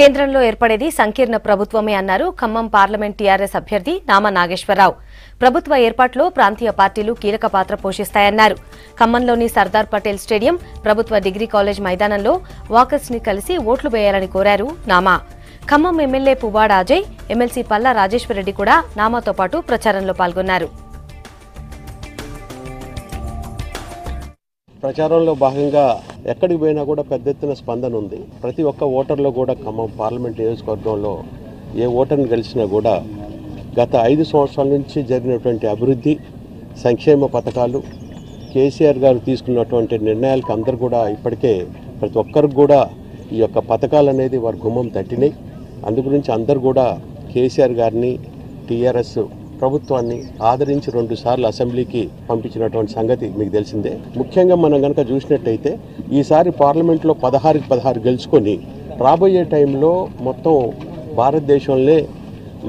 కేంద్రంలో ఏర్పడేది సంకీర్ణ ప్రభుత్వమే అన్నారు ఖమ్మం పార్లమెంట్ టీఆర్ఎస్ అభ్యర్థి నామా నాగేశ్వరరావు. ప్రభుత్వ ఏర్పాటులో ప్రాంతీయ పార్టీలు కీలక పాత్ర పోషిస్తాయన్నారు. ఖమ్మంలోని సర్దార్ పటేల్ స్టేడియం, ప్రభుత్వ డిగ్రీ కాలేజ్ మైదానంలో వాకర్స్ ని కలిసి ఓట్లు వేయాలని కోరారు నామా. ఖమ్మం ఎమ్మెల్యే పువ్వాడ అజయ్, ఎమ్మెల్సీ పల్లా రాజేశ్వరరెడ్డి కూడా నామాతో పాటు ప్రచారంలో పాల్గొన్నారు. ప్రచారంలో భాగంగా ఎక్కడికి పోయినా కూడా పెద్ద ఎత్తున స్పందన ఉంది. ప్రతి ఒక్క ఓటర్లో కూడా ఖమ్మం పార్లమెంట్ నియోజకవర్గంలో ఏ ఓటర్ని గెలిచినా కూడా గత 5 సంవత్సరాల నుంచి జరిగినటువంటి అభివృద్ధి, సంక్షేమ పథకాలు, కేసీఆర్ గారు తీసుకున్నటువంటి నిర్ణయాలకు అందరూ కూడా ఇప్పటికే ప్రతి ఒక్కరికి కూడా ఈ యొక్క పథకాలు అనేది వారి గుమ్మం తట్టినాయి. అందు గురించి అందరూ కూడా కేసీఆర్ గారిని, టీఆర్ఎస్ ప్రభుత్వాన్ని ఆదరించి 2 సార్లు అసెంబ్లీకి పంపించినటువంటి సంగతి మీకు తెలిసిందే. ముఖ్యంగా మనం కనుక చూసినట్టయితే ఈసారి పార్లమెంట్లో 16కి 16 గెలుచుకొని రాబోయే టైంలో మొత్తం భారతదేశంలో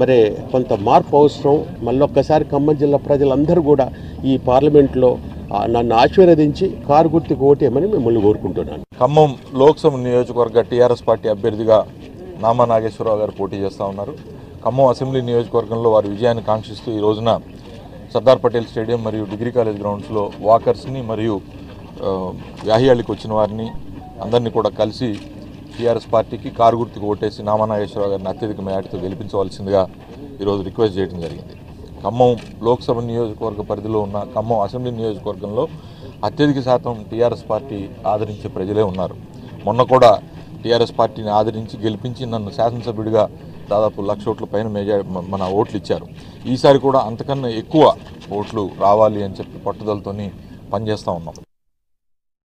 మరి కొంత మార్పు అవసరం. మళ్ళొక్కసారి ఖమ్మం జిల్లా ప్రజలందరూ కూడా ఈ పార్లమెంట్లో నన్ను ఆశీర్వదించి కారు గుర్తుకు ఓటేయమని మిమ్మల్ని కోరుకుంటున్నాను. ఖమ్మం లోక్సభ నియోజకవర్గ టీఆర్ఎస్ పార్టీ అభ్యర్థిగా నామా నాగేశ్వరరావు గారు పోటీ చేస్తూ ఉన్నారు. ఖమ్మం అసెంబ్లీ నియోజకవర్గంలో వారి విజయాన్ని కాంక్షిస్తూ ఈ రోజున సర్దార్ పటేల్ స్టేడియం మరియు డిగ్రీ కాలేజ్ గ్రౌండ్స్లో వాకర్స్ని మరియు వ్యాహ్యాళ్ళకి వచ్చిన వారిని అందరినీ కూడా కలిసి టీఆర్ఎస్ పార్టీకి కారు గుర్తుకు ఓటేసి నామా నాగేశ్వరరావు గారిని అత్యధిక మేరతో గెలిపించవలసిందిగా ఈరోజు రిక్వెస్ట్ చేయడం జరిగింది. ఖమ్మం లోక్సభ నియోజకవర్గ పరిధిలో ఉన్న ఖమ్మం అసెంబ్లీ నియోజకవర్గంలో అత్యధిక శాతం టీఆర్ఎస్ పార్టీ ఆదరించే ప్రజలే ఉన్నారు. మొన్న కూడా టీఆర్ఎస్ పార్టీని ఆదరించి గెలిపించి నన్ను శాసనసభ్యుడిగా దాదాపు 1,00,000 ఓట్ల పైన ఓట్లు ఇచ్చారు. ఈసారి కూడా అంతకన్నా ఎక్కువ ఓట్లు రావాలి అని చెప్పి పట్టుదలతోని పనిచేస్తూ ఉన్నాం.